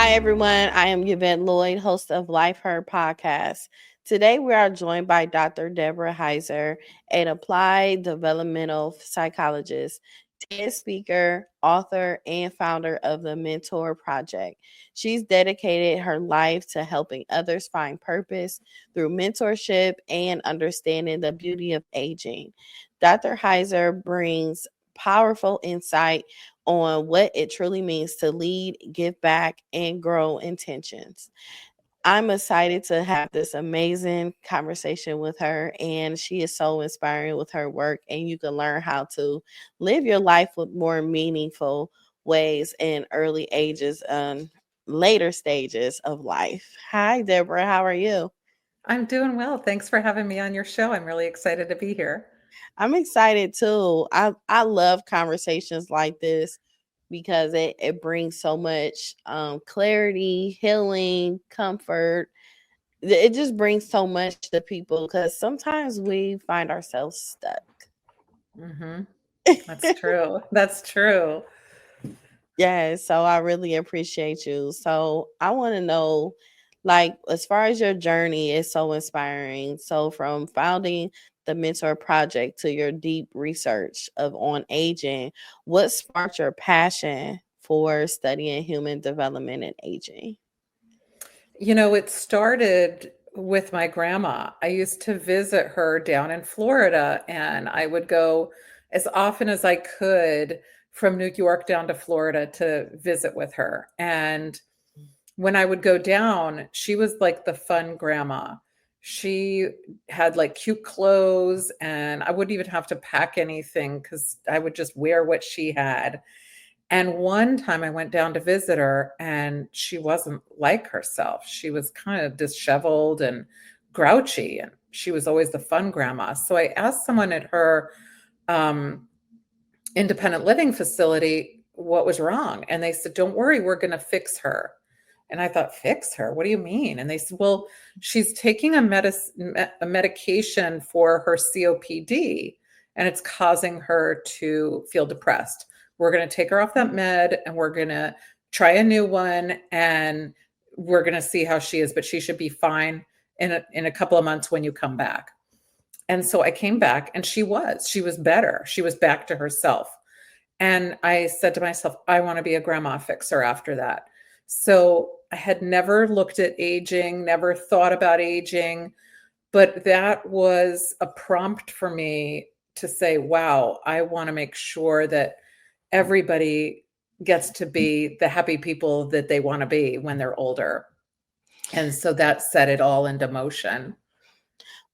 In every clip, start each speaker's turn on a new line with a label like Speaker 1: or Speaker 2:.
Speaker 1: Hi, everyone. I am Yvette Lloyd, host of Life Heard podcast. Today, we are joined by Dr. Deborah Heiser, an applied developmental psychologist, TED speaker, author, and founder of the Mentor Project. She's dedicated her life to helping others find purpose through mentorship and understanding the beauty of aging. Dr. Heiser brings powerful insight on what it truly means to lead, give back, and grow intentions. I'm excited to have this amazing conversation with her, and she is so inspiring with her work. And you can learn how to live your life with more meaningful ways in early ages and later stages of life. Hi, Deborah. How are you?
Speaker 2: I'm doing well. Thanks for having me on your show. I'm really excited to be here.
Speaker 1: I'm excited too. I love conversations like this because it brings so much clarity, healing, comfort. It just brings so much to people because sometimes we find ourselves stuck.
Speaker 2: hmm That's true. That's true.
Speaker 1: Yeah, so I really appreciate you. So I want to know, like, as far as your journey is so inspiring. So from founding the Mentor Project to your deep research of on aging, what sparked your passion for studying human development and aging?
Speaker 2: It started with my grandma. I used to visit her down in Florida, and I would go as often as I could from New York down to Florida to visit with her. And when I would go down, she was like the fun grandma. She had like cute clothes, and I wouldn't even have to pack anything because I would just wear what she had. And one time I went down to visit her, and she wasn't like herself. She was kind of disheveled and grouchy, and she was always the fun grandma. So I asked someone at her um, independent living facility what was wrong. And they said, "Don't worry, we're going to fix her." And I thought, "Fix her? What do you mean?" And they said, "Well, she's taking a medication for her COPD, and it's causing her to feel depressed. We're going to take her off that med, and we're going to try a new one, and we're going to see how she is, but she should be fine in a couple of months when you come back." And so I came back, and she was better. She was back to herself. And I said to myself, I want to be a grandma fixer after that. So I had never looked at aging, never thought about aging, but that was a prompt for me to say, wow, I want to make sure that everybody gets to be the happy people that they want to be when they're older. And so that set it all into motion.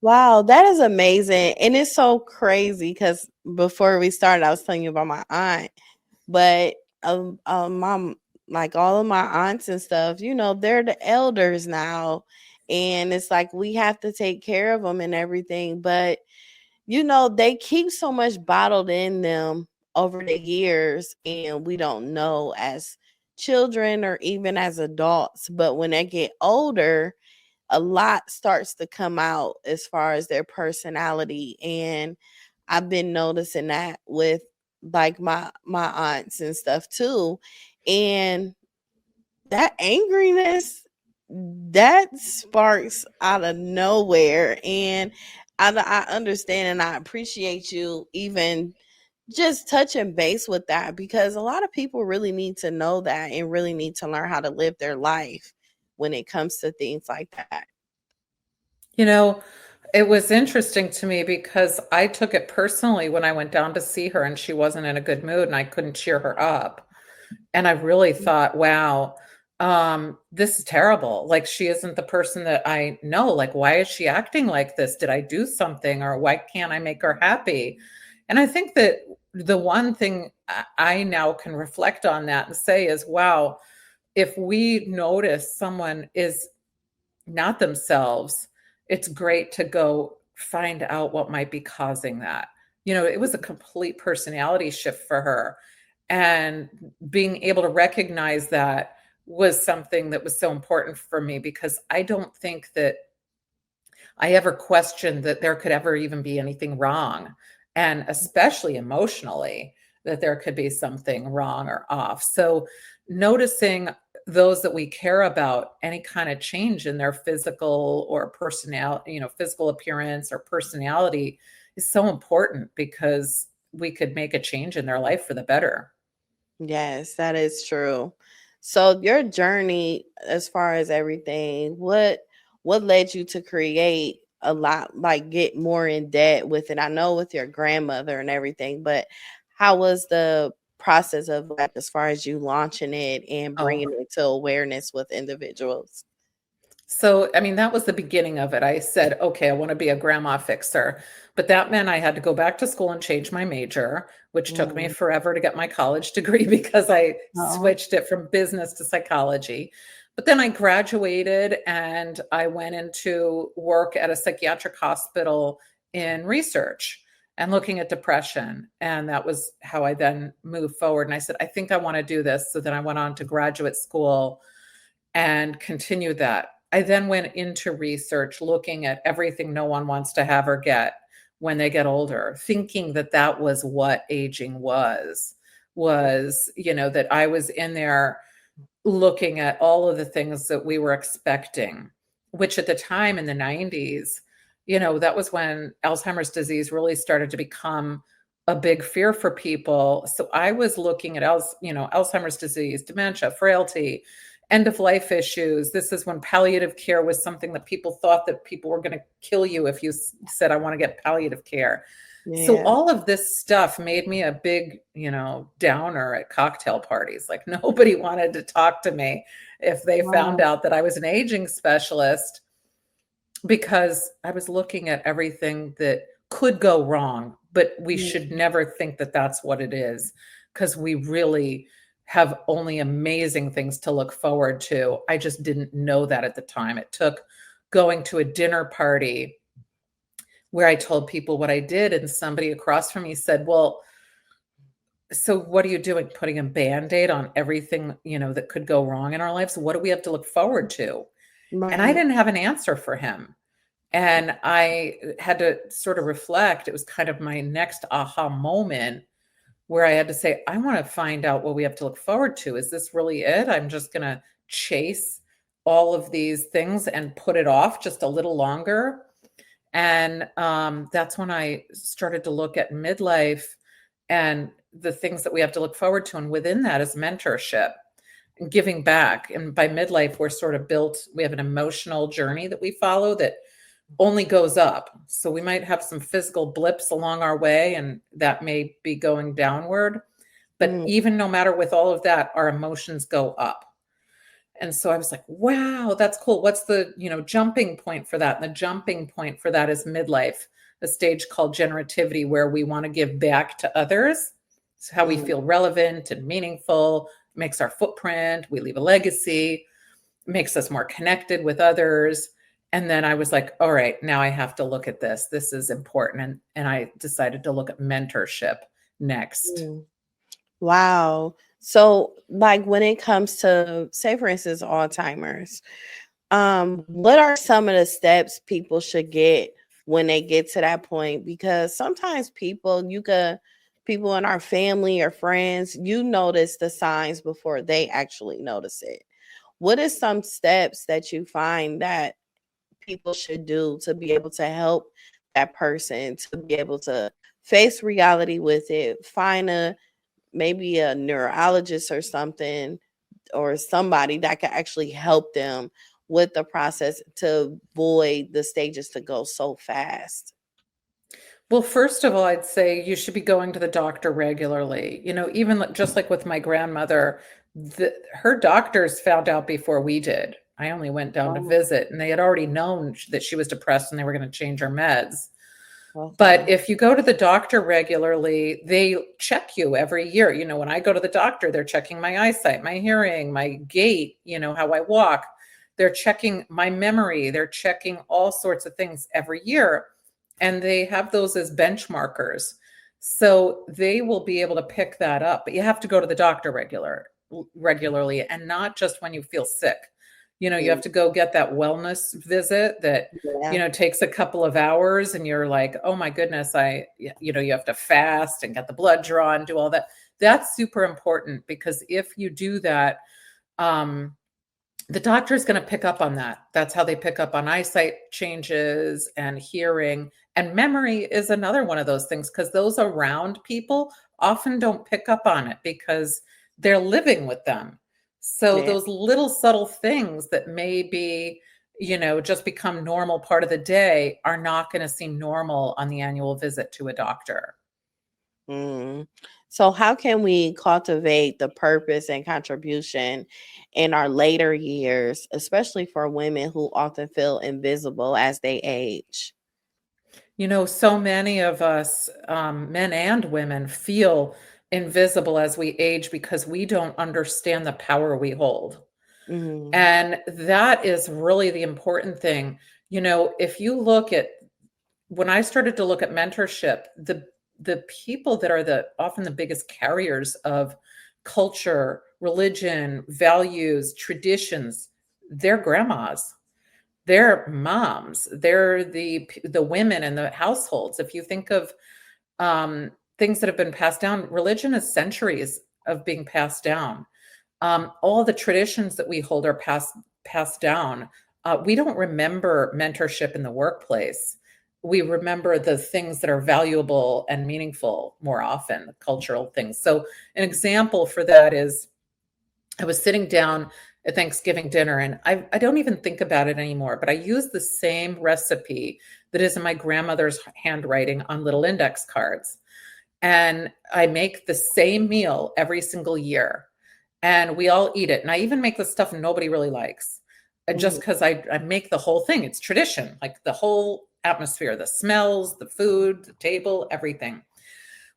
Speaker 1: Wow, that is amazing. And it's so crazy because before we started, I was telling you about my aunt, but my like all of my aunts and stuff, they're the elders now. And it's like we have to take care of them and everything. But, they keep so much bottled in them over the years, and we don't know as children or even as adults. But when they get older, a lot starts to come out as far as their personality, and I've been noticing that with like my aunts and stuff too. And that angriness that sparks out of nowhere, and I understand and I appreciate you even just touching base with that, because a lot of people really need to know that and really need to learn how to live their life when it comes to things like that.
Speaker 2: You know, it was interesting to me because I took it personally when I went down to see her and she wasn't in a good mood and I couldn't cheer her up. And I really thought, wow, this is terrible. Like, she isn't the person that I know. Like, why is she acting like this? Did I do something, or why can't I make her happy? And I think that the one thing I now can reflect on that and say is, wow, if we notice someone is not themselves, it's great to go find out what might be causing that. It was a complete personality shift for her. And being able to recognize that was something that was so important for me, because I don't think that I ever questioned that there could ever even be anything wrong. And especially emotionally, that there could be something wrong or off. So noticing those that we care about, any kind of change in their physical or personality, physical appearance or personality is so important because we could make a change in their life for the better.
Speaker 1: Yes, that is true. So your journey as far as everything, what led you to create a lot, like get more in debt with it? I know with your grandmother and everything, but how was the process of like as far as you launching it and
Speaker 2: Oh,
Speaker 1: bringing it to awareness with individuals?
Speaker 2: so, I mean, that was the beginning of it. I said, okay, I want to be a grandma fixer. But that meant I had to go back to school and change my major, which took me
Speaker 1: Mm.
Speaker 2: forever to get my college degree because I
Speaker 1: Oh.
Speaker 2: switched it from business to psychology. But then I graduated and I went into work at a psychiatric hospital in research and looking at depression. And that was how I then moved forward. And I said, I think I want to do this. So then I went on to graduate school and continued that. I then went into research looking at everything no one wants to have or get when they get older, thinking that that was what aging was, that I was in there looking at all of the things that we were expecting, which at the time in the 90s, that was when Alzheimer's disease really started to become a big fear for people. So I was looking at Alzheimer's disease, dementia, frailty, end of life issues. This is when palliative care was something that people thought that people were going to kill you if you said, I want to get palliative care. So
Speaker 1: Yeah.
Speaker 2: all of this stuff made me a big, downer at cocktail parties. Like nobody wanted to talk to me if they found
Speaker 1: Wow.
Speaker 2: out that I was an aging specialist because I was looking at everything that could go wrong, but we should never think that that's what it is because we really have only amazing things to look forward to. I just didn't know that at the time. It took going to a dinner party where I told people what I did, and somebody across from me said, well, so what are you doing? Putting a Band-Aid on everything, that could go wrong in our lives? What do we have to look forward to? And I
Speaker 1: Right.
Speaker 2: didn't have an answer for him. And I had to sort of reflect. It was kind of my next aha moment where I had to say, I want to find out what we have to look forward to. Is this really it? I'm just going to chase all of these things and put it off just a little longer. And that's when I started to look at midlife and the things that we have to look forward to. And within that is mentorship and giving back. And by midlife, we're sort of we have an emotional journey that we follow that only goes up. So we might have some physical blips along our way, and that may be going downward. But
Speaker 1: Mm.
Speaker 2: even no matter with all of that, our emotions go up. And so I was like, wow, that's cool. What's the, jumping point for that? And the jumping point for that is midlife, a stage called generativity, where we want to give back to others. It's how we
Speaker 1: Mm.
Speaker 2: feel relevant and meaningful, makes our footprint, we leave a legacy, makes us more connected with others. And then I was like, all right, now I have to look at this. This is important. And I decided to look at mentorship next.
Speaker 1: Mm. Wow. So like when it comes to say for instance Alzheimer's, what are some of the steps people should get when they get to that point? Because sometimes people in our family or friends, you notice the signs before they actually notice it. What is some steps that you find that people should do to be able to help that person to be able to face reality with it, find maybe a neurologist or something or somebody that could actually help them with the process to avoid the stages to go so fast?
Speaker 2: Well, first of all, I'd say you should be going to the doctor regularly. Even just like with my grandmother, her doctors found out before we did. I only went down to
Speaker 1: Oh,
Speaker 2: visit, and they had already known that she was depressed and they were going to change her meds. But
Speaker 1: okay.
Speaker 2: if you go to the doctor regularly, they check you every year. When I go to the doctor, they're checking my eyesight, my hearing, my gait, how I walk. They're checking my memory. They're checking all sorts of things every year. And they have those as benchmarkers. So they will be able to pick that up. But you have to go to the doctor regularly and not just when you feel sick. You
Speaker 1: Mm,
Speaker 2: have to go get that wellness visit that
Speaker 1: yeah.
Speaker 2: takes a couple of hours and you're like, oh my goodness, you have to fast and get the blood drawn, do all that. That's super important because if you do that, the doctor is going to pick up on that. That's how they pick up on eyesight changes and hearing. And memory is another one of those things, because those around people often don't pick up on it because they're living with them. So
Speaker 1: Yeah.
Speaker 2: those little subtle things that may be, just become normal part of the day are not going to seem normal on the annual visit to a doctor.
Speaker 1: Mm. So, how can we cultivate the purpose and contribution in our later years, especially for women who often feel invisible as they age?
Speaker 2: So many of us, men and women, feel invisible as we age because we don't understand the power we hold.
Speaker 1: Mm.
Speaker 2: And that is really the important thing. If you look at when I started to look at mentorship, the people that are often the biggest carriers of culture, religion, values, traditions, they're grandmas, they're moms, they're the women in the households. If you think of things that have been passed down, religion is centuries of being passed down. All the traditions that we hold are passed down. We don't remember mentorship in the workplace. We remember the things that are valuable and meaningful more often, the cultural things. So an example for that is I was sitting down at Thanksgiving dinner, and I don't even think about it anymore, but I use the same recipe that is in my grandmother's handwriting on little index cards. And I make the same meal every single year, and we all eat it. And I even make the stuff nobody really likes, just
Speaker 1: Mhm.
Speaker 2: because I make the whole thing. It's tradition, like the whole atmosphere, the smells, the food, the table, everything.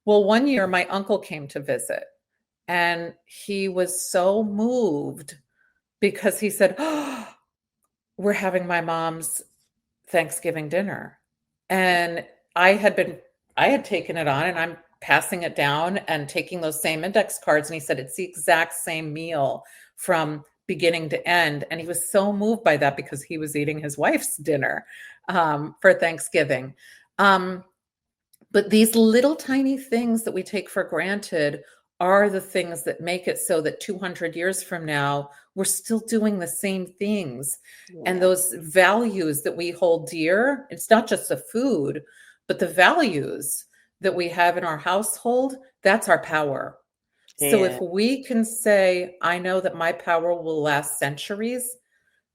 Speaker 2: Well, one year my uncle came to visit, and he was so moved because he said, "Oh, we're having my mom's Thanksgiving dinner." And I had been I had taken it on, and I'm passing it down and taking those same index cards, and he said it's the exact same meal from beginning to end. And he was so moved by that because he was eating his wife's dinner for Thanksgiving. Um, but these little tiny things that we take for granted are the things that make it so that 200 years from now, we're still doing the same things. And
Speaker 1: Yeah.
Speaker 2: those values that we hold dear, it's not just the food, but the values that we have in our household, that's our power. So
Speaker 1: Yeah.
Speaker 2: if we can say, I know that my power will last centuries,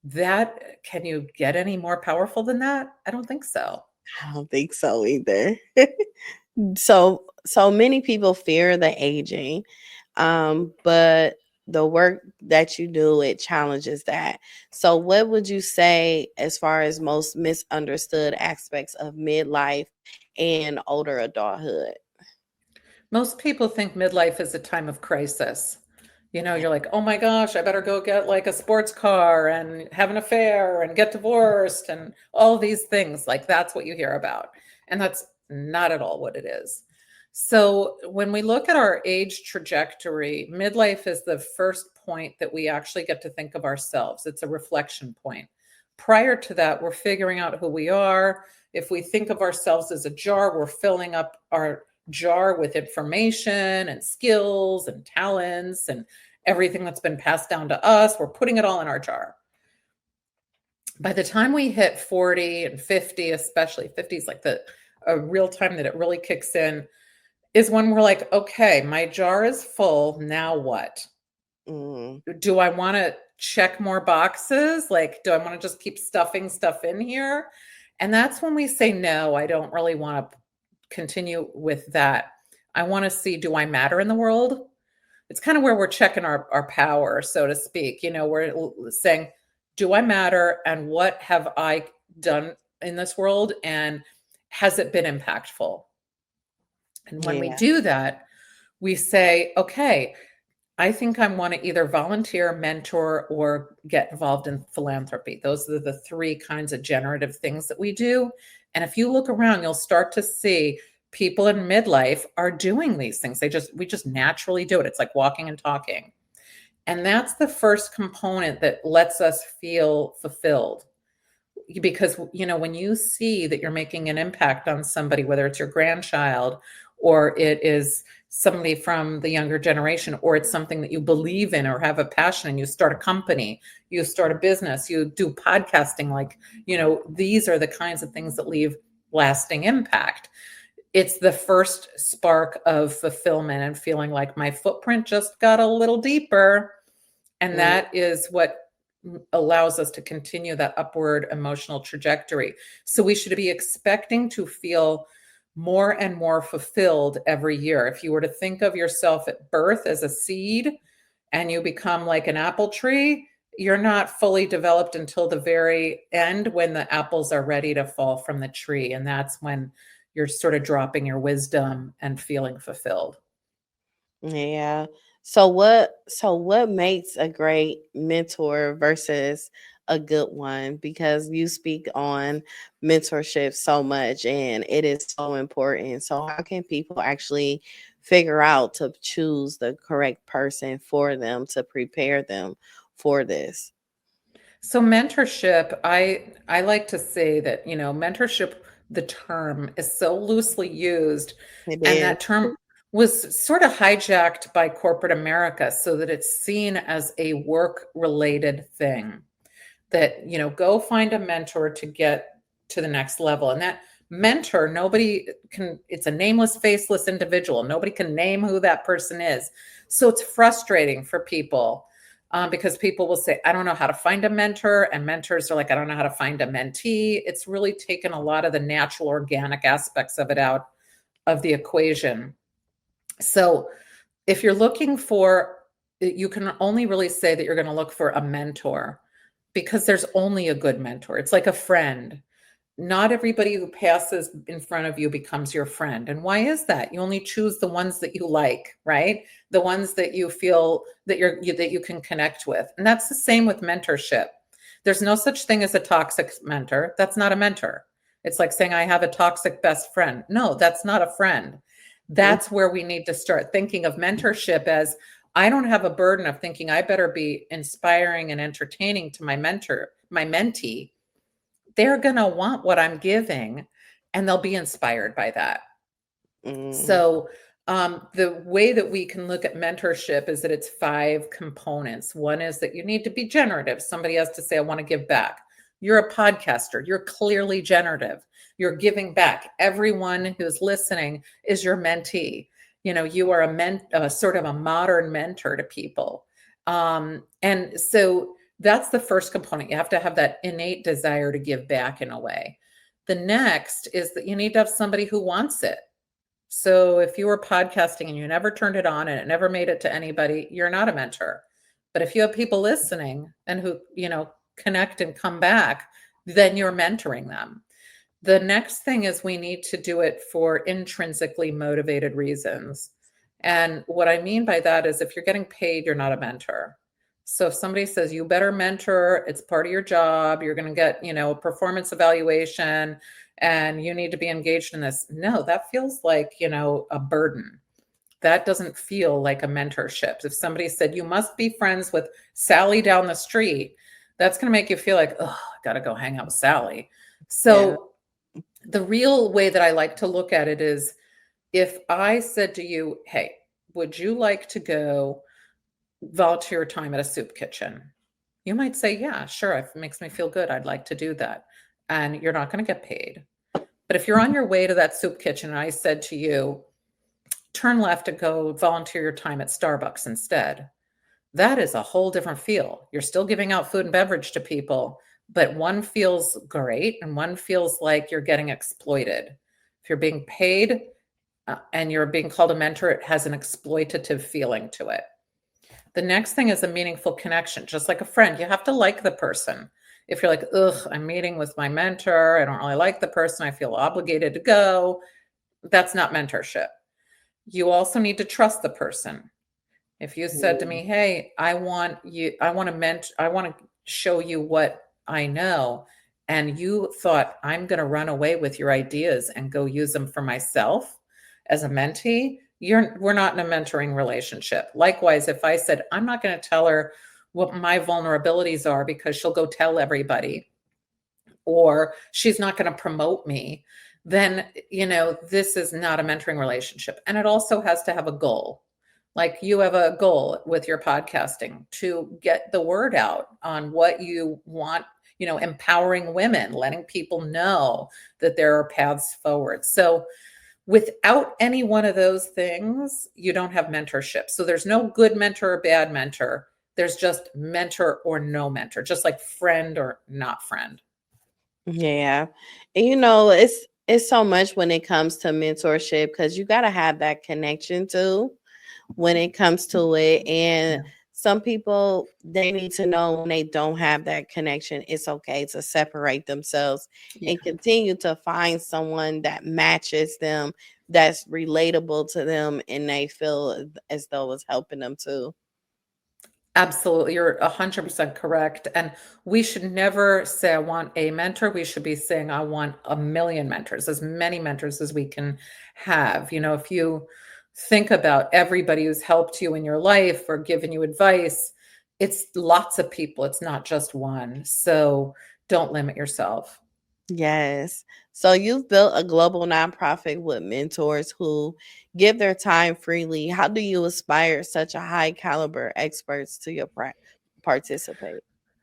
Speaker 2: that can you get any more powerful than that? I don't think so.
Speaker 1: I don't think so either. So many people fear the aging, but the work that you do, it challenges that. So what would you say as far as most misunderstood aspects of midlife and older adulthood?
Speaker 2: Most people think midlife is a time of crisis. You're like, oh my gosh, I better go get like a sports car and have an affair and get divorced and all these things. Like, that's what you hear about. And that's not at all what it is. So, when we look at our age trajectory, midlife is the first point that we actually get to think of ourselves. It's a reflection point. Prior to that, we're figuring out who we are. If we think of ourselves as a jar, we're filling up our jar with information and skills and talents and everything that's been passed down to us. We're putting it all in our jar. By the time we hit 40 and 50, especially 50 is like the a real time that it really kicks in, is when we're like, okay, my jar is full. Now what?
Speaker 1: Mm,
Speaker 2: Do I want to check more boxes? Like, do I want to just keep stuffing stuff in here? And that's when we say, no, I don't really want to continue with that. I want to see, do I matter in the world? It's kind of where we're checking our power, so to speak. We're saying, do I matter? And what have I done in this world? And has it been impactful? And when we
Speaker 1: yeah.
Speaker 2: do that, we say, okay, I think I want to either volunteer, mentor, or get involved in philanthropy. Those are the three kinds of generative things that we do. And if you look around, you'll start to see people in midlife are doing these things. We just naturally do it. It's like walking and talking. And that's the first component that lets us feel fulfilled. Because when you see that you're making an impact on somebody, whether it's your grandchild or it is somebody from the younger generation, or it's something that you believe in or have a passion and you start a company, you start a business, you do podcasting, like, these are the kinds of things that leave lasting impact. It's the first spark of fulfillment and feeling like my footprint just got a little deeper. And that is what allows us to continue that upward emotional trajectory. So we should be expecting to feel more and more fulfilled every year. If you were to think of yourself at birth as a seed and you become like an apple tree, you're not fully developed until the very end when the apples are ready to fall from the tree. And that's when you're sort of dropping your wisdom and feeling fulfilled.
Speaker 1: Yeah. So what makes a great mentor versus a good one? Because you speak on mentorship so much and it is so important. So how can people actually figure out to choose the correct person for them to prepare them for this?
Speaker 2: So mentorship, I like to say that, mentorship, the term is so loosely used,
Speaker 1: It
Speaker 2: and
Speaker 1: is.
Speaker 2: that term was sort of hijacked by corporate America so that it's seen as a work-related thing. That, go find a mentor to get to the next level. And that mentor, nobody can, it's a nameless, faceless individual. Nobody can name who that person is. So it's frustrating for people. Because people will say, I don't know how to find a mentor. And mentors are like, I don't know how to find a mentee. It's really taken a lot of the natural, organic aspects of it out of the equation. So if you're looking for, you can only really say that you're going to look for a mentor because there's only a good mentor. It's like a friend. Not everybody who passes in front of you becomes your friend. And why is that? You only choose the ones that you like, right? The ones that you feel that that you can connect with. And that's the same with mentorship. There's no such thing as a toxic mentor. That's not a mentor. It's like saying I have a toxic best friend. No, that's not a friend. That's where we need to start thinking of mentorship as I don't have a burden of thinking I better be inspiring and entertaining to my mentor, my mentee. They're going to want what I'm giving and they'll be inspired by that. So the way that we can look at mentorship is that it's 5 components. One is that you need to be generative. Somebody has to say, I want to give back. You're a podcaster. You're clearly generative. You're giving back. Everyone who's listening is your mentee. You are a sort of a modern mentor to people. And so that's the first component. You have to have that innate desire to give back in a way. The next is that you need to have somebody who wants it. So if you were podcasting and you never turned it on and it never made it to anybody, you're not a mentor. But if you have people listening and who, connect and come back, then you're mentoring them. The next thing is we need to do it for intrinsically motivated reasons. And what I mean by that is if you're getting paid, you're not a mentor. So if somebody says you better mentor, it's part of your job, you're going to get, a performance evaluation and you need to be engaged in this. No, that feels like, a burden. That doesn't feel like a mentorship. If somebody said you must be friends with Sally down the street, that's going to make you feel like, oh, I got to go hang out with Sally. So the real way that I like to look at it is if I said to you, hey, would you like to go volunteer time at a soup kitchen? You might say, yeah, sure. It makes me feel good. I'd like to do that. And you're not going to get paid. But if you're on your way to that soup kitchen and I said to you, turn left and go volunteer your time at Starbucks instead, that is a whole different feel. You're still giving out food and beverage to people, but one feels great and one feels like you're getting exploited. If you're being paid and you're being called a mentor, it has an exploitative feeling to it. The next thing is a meaningful connection. Just like a friend, you have to like the person. If you're like, ugh, I'm meeting with my mentor, I don't really like the person, I feel obligated to go, that's not mentorship. You also need to trust the person. If you said to me, hey, I want to show you what I know, and you thought I'm going to run away with your ideas and go use them for myself as a mentee, we're not in a mentoring relationship. Likewise, if I said, I'm not going to tell her what my vulnerabilities are because she'll go tell everybody, or she's not going to promote me, then, this is not a mentoring relationship. And it also has to have a goal. Like you have a goal with your podcasting to get the word out on what you want, empowering women, letting people know that there are paths forward. So without any one of those things, you don't have mentorship. So there's no good mentor or bad mentor. There's just mentor or no mentor, just like friend or not friend.
Speaker 1: Yeah. And it's so much when it comes to mentorship, because you got to have that connection too when it comes to it. And
Speaker 2: Yeah.
Speaker 1: some people, they need to know when they don't have that connection, it's okay to separate themselves
Speaker 2: Yeah.
Speaker 1: and continue to find someone that matches them, that's relatable to them, and they feel as though it's helping them too.
Speaker 2: Absolutely. You're 100% correct. And we should never say, I want a mentor. We should be saying, I want a million mentors, as many mentors as we can have. If you think about everybody who's helped you in your life or given you advice, it's lots of people. It's not just one. So don't limit yourself.
Speaker 1: Yes. So you've built a global nonprofit with mentors who give their time freely. How do you aspire such a high caliber experts to your participate?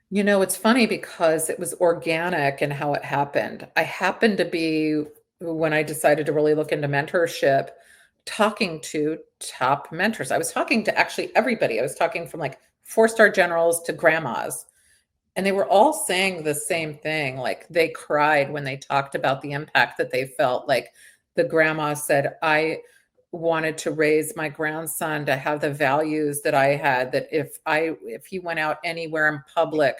Speaker 2: It's funny because it was organic in how it happened. I happened to be, when I decided to really look into mentorship, talking to top mentors. I was talking to actually everybody. I was talking from like 4-star generals to grandmas. And they were all saying the same thing. Like they cried when they talked about the impact that they felt. Like the grandma said, I wanted to raise my grandson to have the values that I had, that if he went out anywhere in public,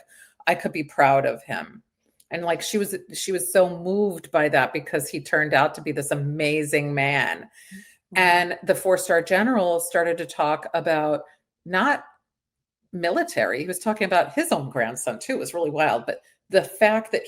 Speaker 2: I could be proud of him. And like she was so moved by that because he turned out to be this amazing man. And the 4-star general started to talk about not military. He was talking about his own grandson too. It was really wild. But the fact that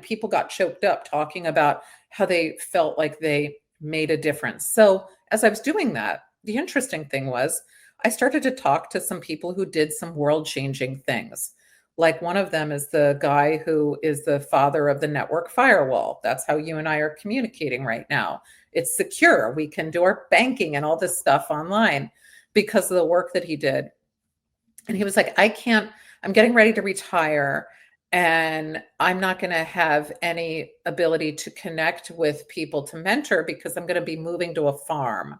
Speaker 2: people got choked up talking about how they felt like they made a difference. So as I was doing that, the interesting thing was I started to talk to some people who did some world-changing things. Like one of them is the guy who is the father of the network firewall. That's how you and I are communicating right now. It's secure. We can do our banking and all this stuff online because of the work that he did. And he was like, I'm getting ready to retire and I'm not going to have any ability to connect with people to mentor because I'm going to be moving to a farm.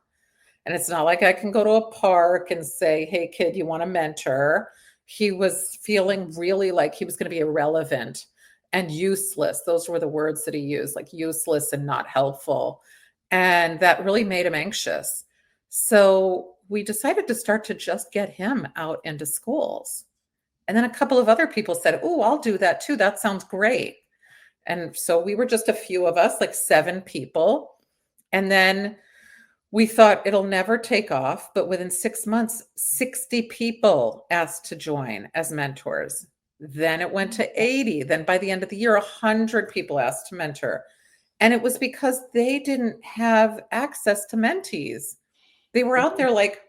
Speaker 2: And it's not like I can go to a park and say, hey, kid, you want a mentor? He was feeling really like he was going to be irrelevant and useless. Those were the words that he used, like useless and not helpful. And that really made him anxious. So we decided to start to just get him out into schools. And then a couple of other people said, oh, I'll do that too. That sounds great. And so we were just a few of us, like 7 people. And then we thought it'll never take off. But within 6 months, 60 people asked to join as mentors. Then it went to 80. Then by the end of the year, 100 people asked to mentor. And it was because they didn't have access to mentees. They were out there like,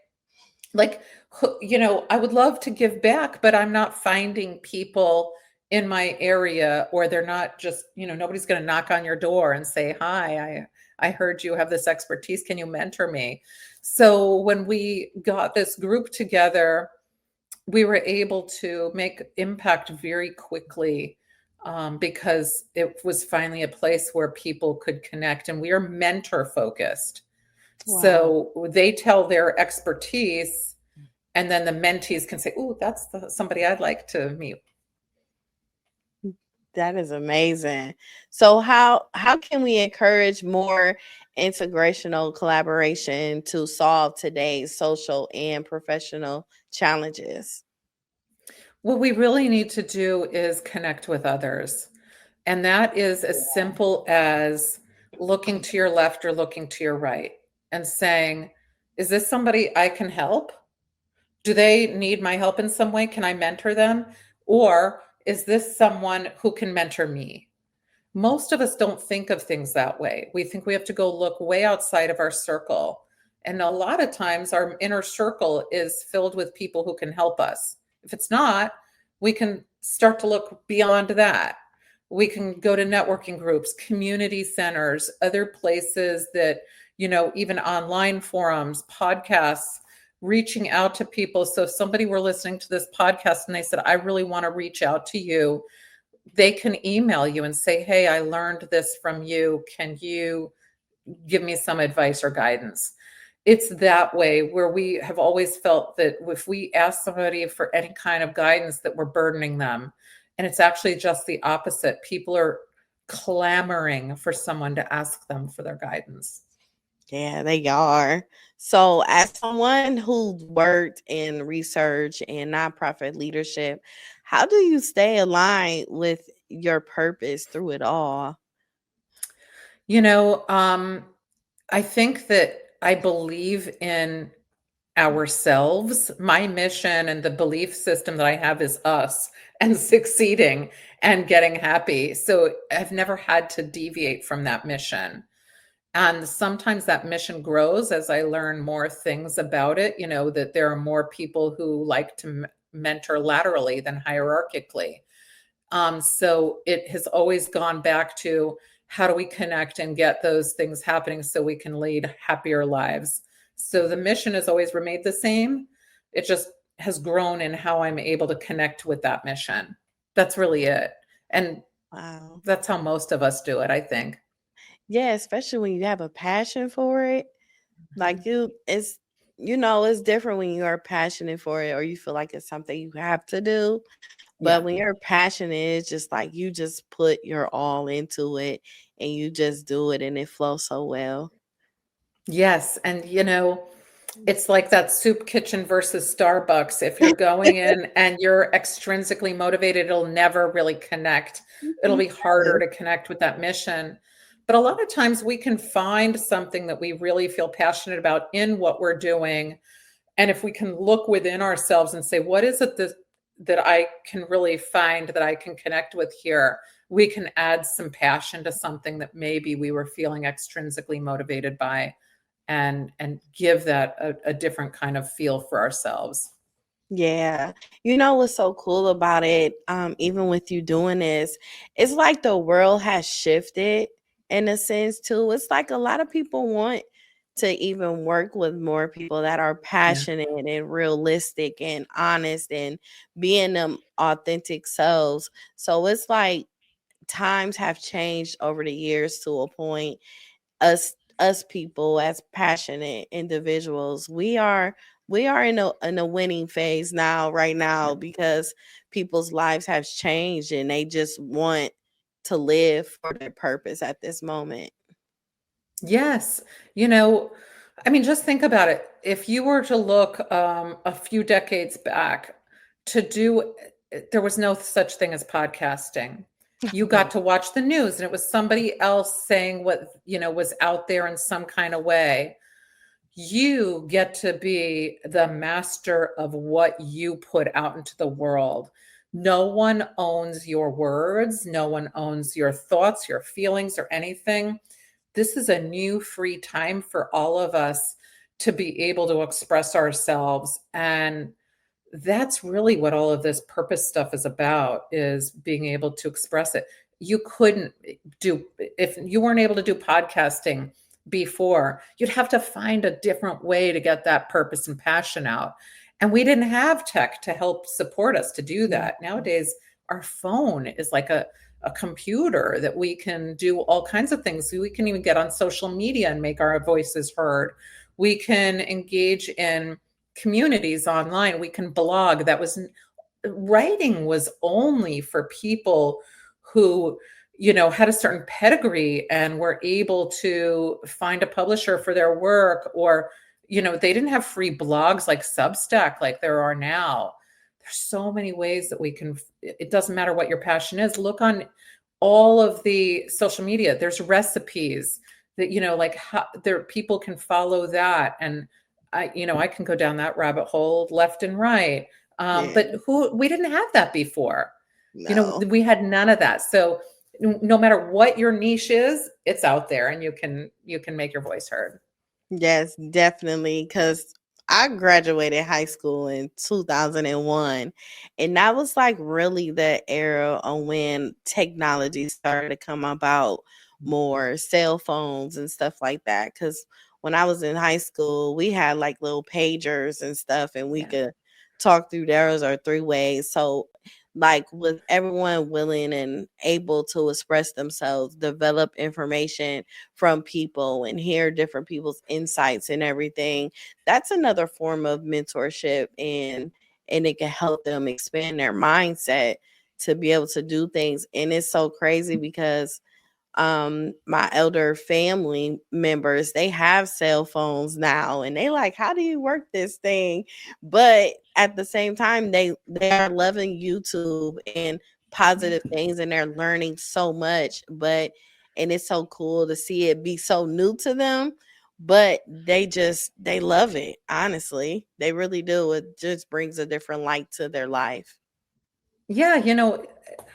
Speaker 2: I would love to give back, but I'm not finding people in my area, or they're not just, nobody's going to knock on your door and say, hi, I heard you have this expertise. Can you mentor me? So when we got this group together, we were able to make impact very quickly because it was finally a place where people could connect, and we are mentor focused.
Speaker 1: Wow.
Speaker 2: So they tell their expertise, and then the mentees can say, oh, that's somebody I'd like to meet.
Speaker 1: That is amazing. So how can we encourage more integrational collaboration to solve today's social and professional challenges?
Speaker 2: What we really need to do is connect with others. And that is as simple as looking to your left or looking to your right and saying, is this somebody I can help? Do they need my help in some way? Can I mentor them? Or is this someone who can mentor me? Most of us don't think of things that way. We think we have to go look way outside of our circle. And a lot of times our inner circle is filled with people who can help us. If it's not, we can start to look beyond that. We can go to networking groups, community centers, other places that, even online forums, podcasts, reaching out to people. So if somebody were listening to this podcast and they said, I really want to reach out to you, they can email you and say, hey, I learned this from you. Can you give me some advice or guidance? It's that way, where we have always felt that if we ask somebody for any kind of guidance, that we're burdening them. And it's actually just the opposite. People are clamoring for someone to ask them for their guidance.
Speaker 1: Yeah, they are. So, as someone who's worked in research and nonprofit leadership, how do you stay aligned with your purpose through it all?
Speaker 2: I think that I believe in ourselves. My mission and the belief system that I have is us and succeeding and getting happy. So I've never had to deviate from that mission. And sometimes that mission grows as I learn more things about it, that there are more people who like to mentor laterally than hierarchically. So it has always gone back to, how do we connect and get those things happening so we can lead happier lives? So the mission has always remained the same. It just has grown in how I'm able to connect with that mission. That's really it. And
Speaker 1: Wow.
Speaker 2: that's how most of us do it, I think.
Speaker 1: Yeah, especially when you have a passion for it. Like it's different when you are passionate for it or you feel like it's something you have to do. But
Speaker 2: Yeah.
Speaker 1: when you're passionate, it's just like you just put your all into it and you just do it and it flows so well.
Speaker 2: Yes. And, it's like that soup kitchen versus Starbucks. If you're going in and you're extrinsically motivated, it'll never really connect. It'll be harder to connect with that mission. But a lot of times we can find something that we really feel passionate about in what we're doing. And if we can look within ourselves and say, what is it that I can really find that I can connect with here? We can add some passion to something that maybe we were feeling extrinsically motivated by, and give that a different kind of feel for ourselves.
Speaker 1: Yeah. You know what's so cool about it, even with you doing this, it's like the world has shifted in a sense too. It's like a lot of people want to even work with more people that are
Speaker 2: Yeah.
Speaker 1: passionate and realistic and honest and being them authentic selves. So it's like times have changed over the years to a point. Us people as passionate individuals, we are in a winning phase now, right now, because people's lives have changed and they just want to live for their purpose at this moment.
Speaker 2: Yes. You know, I mean, just think about it. If you were to look a few decades back, to do, there was no such thing as podcasting. You got
Speaker 1: No.
Speaker 2: to watch the news and it was somebody else saying what, was out there in some kind of way. You get to be the master of what you put out into the world. No one owns your words. No one owns your thoughts, your feelings, or anything. This is a new free time for all of us to be able to express ourselves. And that's really what all of this purpose stuff is about, is being able to express it. You couldn't do, if you weren't able to do podcasting before, you'd have to find a different way to get that purpose and passion out. And we didn't have tech to help support us to do that. Nowadays, our phone is like a computer that we can do all kinds of things. We can even get on social media and make our voices heard. We can engage in communities online. We can blog. Writing was only for people who, had a certain pedigree and were able to find a publisher for their work, or, they didn't have free blogs like Substack like there are now. There's so many ways that it doesn't matter what your passion is. Look on all of the social media. There's recipes that, like how there people can follow that. And I can go down that rabbit hole left and right.
Speaker 1: Yeah.
Speaker 2: But we didn't have that before.
Speaker 1: No.
Speaker 2: We had none of that. So no matter what your niche is, it's out there and you can make your voice heard.
Speaker 1: Yes, definitely. Because I graduated high school in 2001, and that was like really the era on when technology started to come about more, cell phones and stuff like that. Because when I was in high school, we had like little pagers and stuff, and we
Speaker 2: Yeah.
Speaker 1: could talk through those or three ways. So, like, with everyone willing and able to express themselves, develop information from people, and hear different people's insights and everything, that's another form of mentorship, and it can help them expand their mindset to be able to do things. And it's so crazy because my elder family members, they have cell phones now, and they like, how do you work this thing? But at the same time, they are loving YouTube and positive things, and they're learning so much. But and it's so cool to see it be so new to them, but they love it. Honestly, they really do. It just brings a different light to their life.
Speaker 2: Yeah,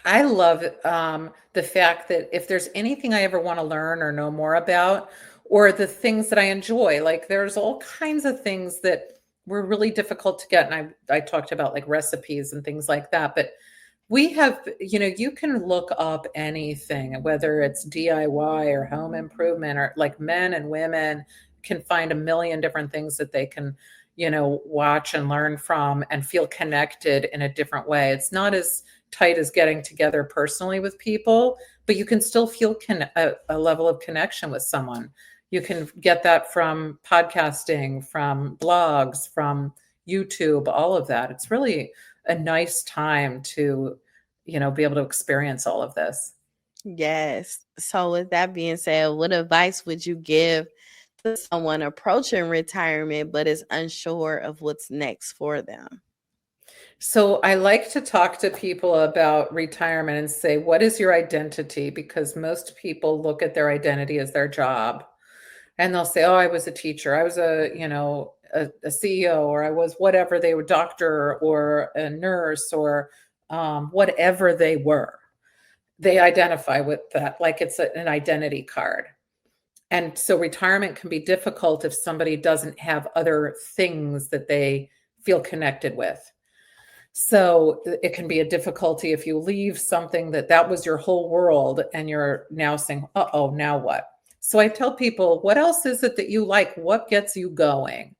Speaker 2: I love the fact that if there's anything I ever want to learn or know more about, or the things that I enjoy, like there's all kinds of things that were really difficult to get. And I talked about like recipes and things like that, but we have, you can look up anything, whether it's DIY or home improvement, or like men and women can find a million different things that they can, watch and learn from and feel connected in a different way. It's not as tight as getting together personally with people, but you can still feel a level of connection with someone. You can get that from podcasting, from blogs, from YouTube, all of that. It's really a nice time to, be able to experience all of this.
Speaker 1: Yes. So with that being said, what advice would you give to someone approaching retirement but is unsure of what's next for them?
Speaker 2: So I like to talk to people about retirement and say, what is your identity? Because most people look at their identity as their job. And they'll say, oh, I was a teacher. I was a CEO, or I was whatever they were, doctor or a nurse, or whatever they were. They identify with that like it's an identity card. And so retirement can be difficult if somebody doesn't have other things that they feel connected with. So it can be a difficulty if you leave something that was your whole world and you're now saying, uh-oh, now what? So I tell people, what else is it that you like? What gets you going?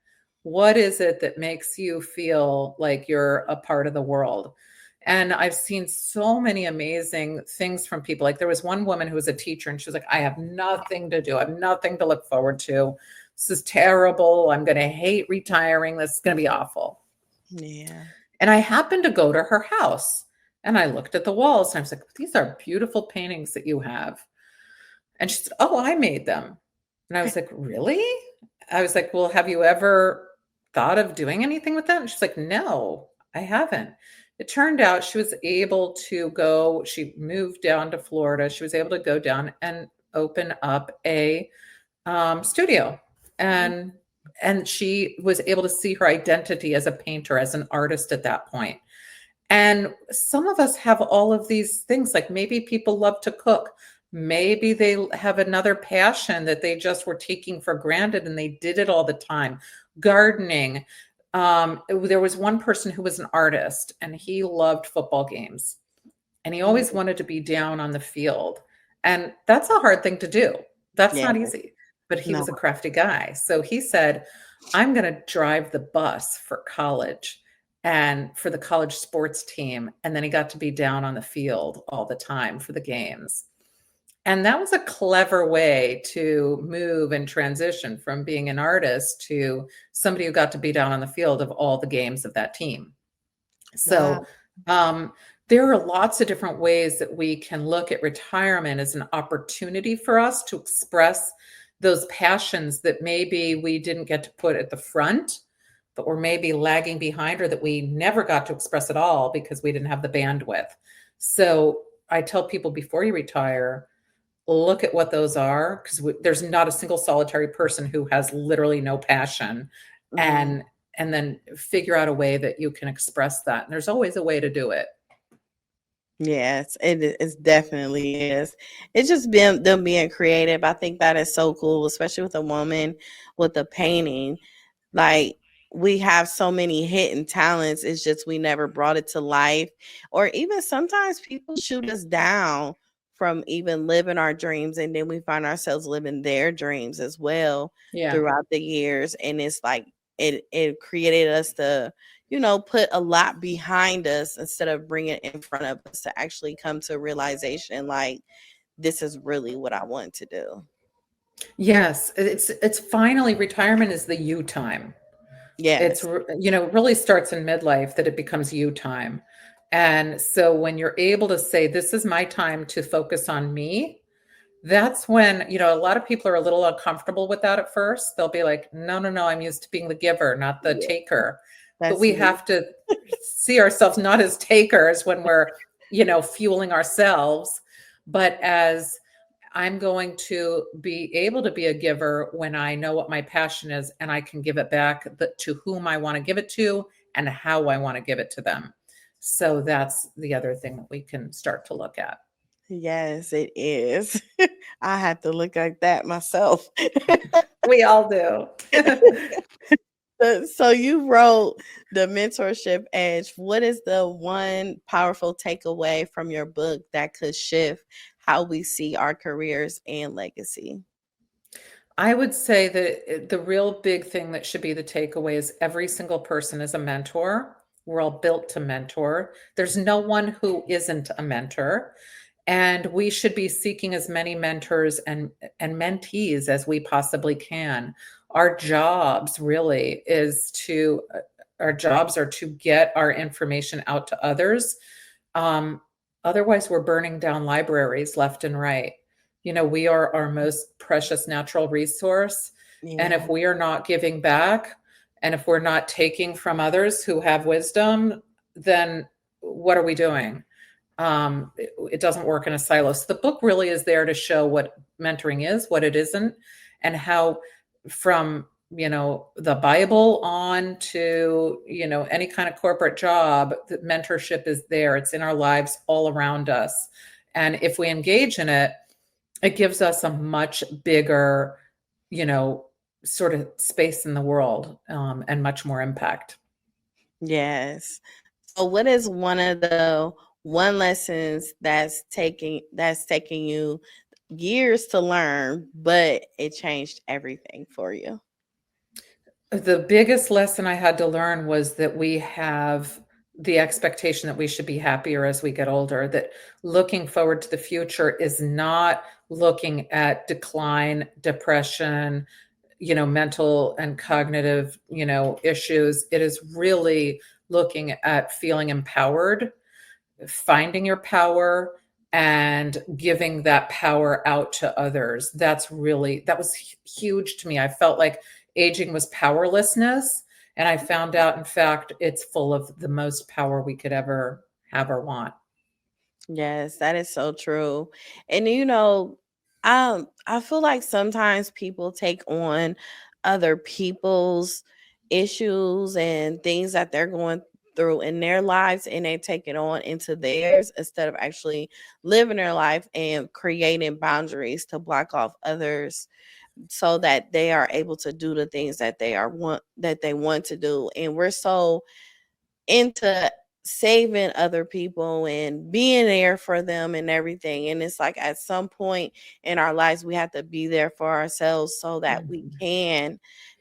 Speaker 2: What is it that makes you feel like you're a part of the world? And I've seen so many amazing things from people. Like there was one woman who was a teacher, and she was like, I have nothing to do. I have nothing to look forward to. This is terrible. I'm going to hate retiring. This is going to be awful.
Speaker 1: Yeah.
Speaker 2: And I happened to go to her house, and I looked at the walls, and I was like, these are beautiful paintings that you have. And she said, oh, I made them. And I was like, really? I was like, well, have you ever thought of doing anything with that? And she's like, no, I haven't. It turned out she was able to go, she moved down to Florida. She was able to go down and open up a studio. And she was able to see her identity as a painter, as an artist at that point. And some of us have all of these things, like maybe people love to cook. Maybe they have another passion that they just were taking for granted and they did it all the time. Gardening. There was one person who was an artist, and he loved football games, and he always wanted to be down on the field. And that's a hard thing to do. That's
Speaker 1: Yeah.
Speaker 2: not easy. But he
Speaker 1: No.
Speaker 2: was a crafty guy. So he said, I'm going to drive the bus for college and for the college sports team. And then he got to be down on the field all the time for the games. And that was a clever way to move and transition from being an artist to somebody who got to be down on the field of all the games of that team. So there are lots of different ways that we can look at retirement as an opportunity for us to express those passions that maybe we didn't get to put at the front, but were maybe lagging behind, or that we never got to express at all because we didn't have the bandwidth. So I tell people, before you retire, look at what those are, because there's not a single solitary person who has literally no passion, and then figure out a way that you can express that. And there's always a way to do it.
Speaker 1: Yes, it definitely is. It's just been them being creative. I think that is so cool, especially with a woman with a painting. Like, we have so many hidden talents. It's just we never brought it to life. Or even sometimes people shoot us down from even living our dreams, and then we find ourselves living their dreams as well
Speaker 2: Yeah.
Speaker 1: throughout the years. And it's like it created us to, put a lot behind us instead of bringing it in front of us to actually come to realization like this is really what I want to do.
Speaker 2: Yes, it's finally retirement is the you time.
Speaker 1: Yes.
Speaker 2: It really starts in midlife that it becomes you time. And so when you're able to say, this is my time to focus on me, that's when, a lot of people are a little uncomfortable with that at first. They'll be like, no, no, no, I'm used to being the giver, not the
Speaker 1: Yeah,
Speaker 2: taker. But
Speaker 1: that's
Speaker 2: we
Speaker 1: me.
Speaker 2: have to see ourselves not as takers when we're, fueling ourselves, but as I'm going to be able to be a giver when I know what my passion is and I can give it back to whom I want to give it to and how I want to give it to them. So that's the other thing that we can start to look at.
Speaker 1: Yes, it is. I have to look like that myself.
Speaker 2: We all do.
Speaker 1: So you wrote the mentorship edge. What is the one powerful takeaway from your book that could shift how we see our careers and legacy?
Speaker 2: I would say that the real big thing that should be the takeaway is every single person is a mentor. We're all built to mentor. There's no one who isn't a mentor. And we should be seeking as many mentors and mentees as we possibly can. Our jobs really is to, our jobs are to get our information out to others. Um, Otherwise, we're burning down libraries left and right. We are our most precious natural resource. And
Speaker 1: Yeah.
Speaker 2: if we are not giving back, and if we're not taking from others who have wisdom, then what are we doing? It doesn't work in a silo. So the book really is there to show what mentoring is, what it isn't, and how from the Bible on to any kind of corporate job, the mentorship is there. It's in our lives all around us. And if we engage in it, it gives us a much bigger, sort of space in the world, and much more impact.
Speaker 1: Yes. So what is one of the one lessons that's taking you years to learn, but it changed everything for you?
Speaker 2: The biggest lesson I had to learn was that we have the expectation that we should be happier as we get older, that looking forward to the future is not looking at decline, depression, mental and cognitive, issues. It is really looking at feeling empowered, finding your power and giving that power out to others. That was huge to me. I felt like aging was powerlessness. And I found out, in fact, it's full of the most power we could ever have or want.
Speaker 1: Yes, that is so true. And I feel like sometimes people take on other people's issues and things that they're going through in their lives, and they take it on into theirs instead of actually living their life and creating boundaries to block off others so that they are able to do the things that they want to do. And we're so into saving other people and being there for them and everything. And it's like at some point in our lives, we have to be there for ourselves so that we
Speaker 2: Mhm.
Speaker 1: can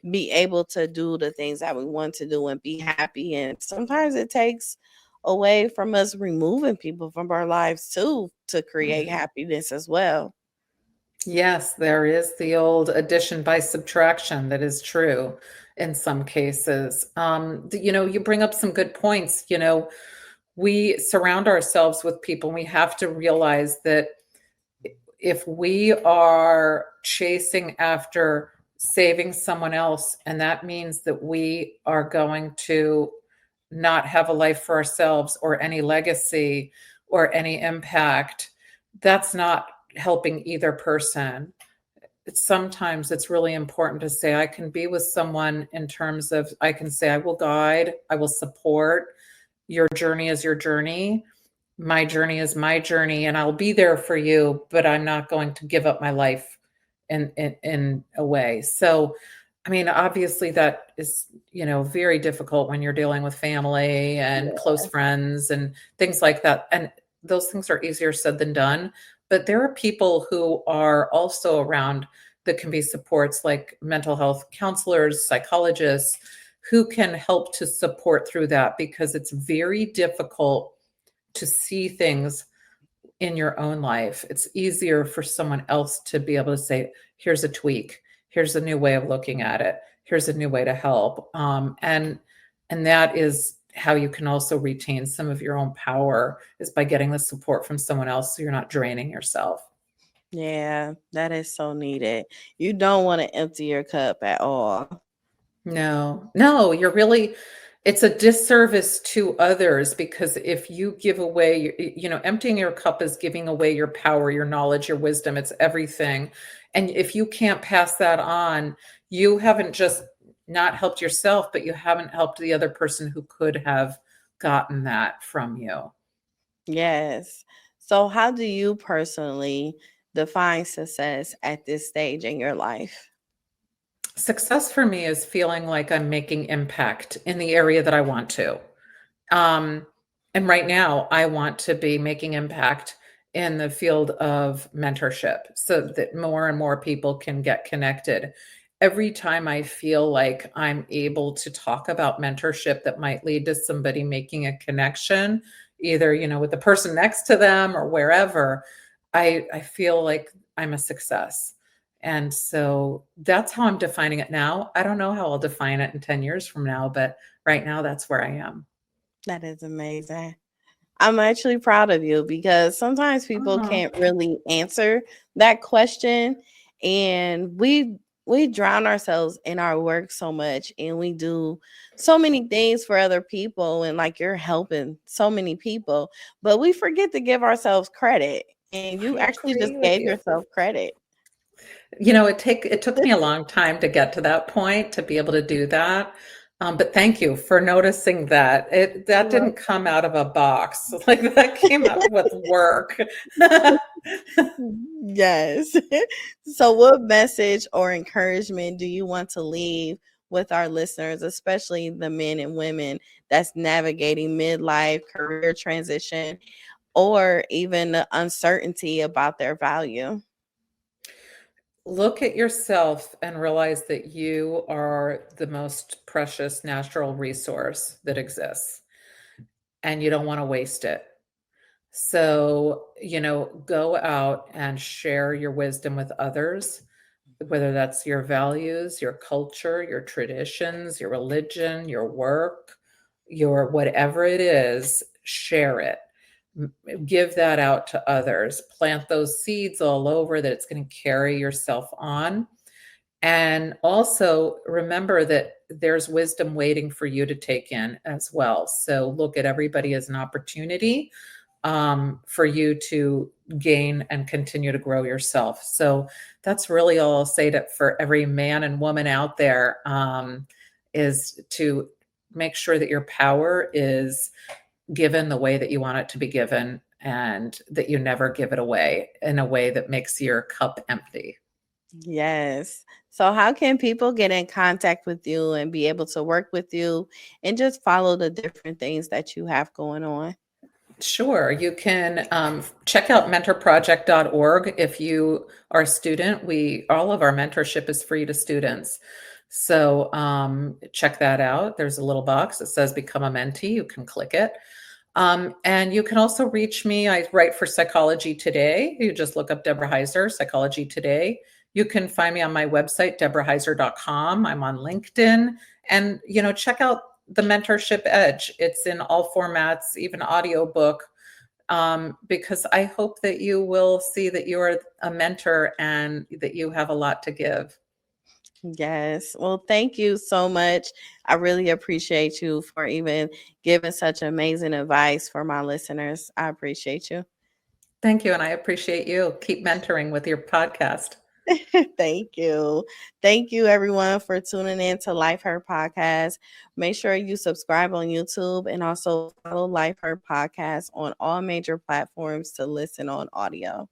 Speaker 1: be able to do the things that we want to do and be happy. And sometimes it takes away from us removing people from our lives too to create happiness as well.
Speaker 2: Yes, there is the old addition by subtraction that is true in some cases. You bring up some good points. We surround ourselves with people, and we have to realize that if we are chasing after saving someone else, and that means that we are going to not have a life for ourselves or any legacy or any impact, that's not helping either person. Sometimes it's really important to say, I can be with someone in terms of, I can say, I will guide, I will support. Your journey is your journey. My journey is my journey, and I'll be there for you, but I'm not going to give up my life in a way. So I mean, obviously that is, very difficult when you're dealing with family and close friends and things like that. And those things are easier said than done. But there are people who are also around that can be supports like mental health counselors, psychologists, who can help to support through that because it's very difficult to see things in your own life. It's easier for someone else to be able to say, here's a tweak, here's a new way of looking at it, here's a new way to help. And that is how you can also retain some of your own power, is by getting the support from someone else so you're not draining yourself.
Speaker 1: Yeah, that is so needed. You don't want to empty your cup at all.
Speaker 2: No, it's a disservice to others, because if you give away, emptying your cup is giving away your power, your knowledge, your wisdom, it's everything. And if you can't pass that on, you haven't just not helped yourself, but you haven't helped the other person who could have gotten that from you.
Speaker 1: Yes. So, how do you personally define success at this stage in your life?
Speaker 2: Success for me is feeling like I'm making impact in the area that I want to. Um, and right now, I want to be making impact in the field of mentorship so that more and more people can get connected. Every time I feel like I'm able to talk about mentorship that might lead to somebody making a connection, either, with the person next to them or wherever, I feel like I'm a success. And so that's how I'm defining it now. I don't know how I'll define it in 10 years from now, but right now that's where I am.
Speaker 1: That is amazing. I'm actually proud of you because sometimes people
Speaker 2: Oh,
Speaker 1: can't really answer that question, and we drown ourselves in our work so much, and we do so many things for other people, and like you're helping so many people, but we forget to give ourselves credit, and you
Speaker 2: I
Speaker 1: actually just
Speaker 2: agree with
Speaker 1: gave
Speaker 2: you.
Speaker 1: yourself credit.
Speaker 2: It took me a long time to get to that point to be able to do that. But thank you for noticing that. That didn't come out of a box. Like, that came out with work.
Speaker 1: Yes. So, what message or encouragement do you want to leave with our listeners, especially the men and women that's navigating midlife, career transition, or even the uncertainty about their value?
Speaker 2: Look at yourself and realize that you are the most precious natural resource that exists, and you don't want to waste it. So, go out and share your wisdom with others, whether that's your values, your culture, your traditions, your religion, your work, your whatever it is, share it. Give that out to others. Plant those seeds all over that it's going to carry yourself on. And also remember that there's wisdom waiting for you to take in as well. So look at everybody as an opportunity, for you to gain and continue to grow yourself. So that's really all I'll say for every man and woman out there, is to make sure that your power is given the way that you want it to be given, and that you never give it away in a way that makes your cup empty.
Speaker 1: Yes. So, how can people get in contact with you and be able to work with you and just follow the different things that you have going on?
Speaker 2: Sure. You can check out mentorproject.org if you are a student. All of our mentorship is free to students. So check that out. There's a little box that says become a mentee. You can click it. And you can also reach me. I write for Psychology Today. You just look up Deborah Heiser, Psychology Today. You can find me on my website, deborahheiser.com. I'm on LinkedIn. And, check out the Mentorship Edge. It's in all formats, even audiobook, because I hope that you will see that you are a mentor and that you have a lot to give.
Speaker 1: Yes. Well, thank you so much. I really appreciate you for even giving such amazing advice for my listeners. I appreciate you.
Speaker 2: Thank you. And I appreciate you. Keep mentoring with your podcast.
Speaker 1: Thank you. Thank you, everyone, for tuning in to Life Her Podcast. Make sure you subscribe on YouTube and also follow Life Her Podcast on all major platforms to listen on audio.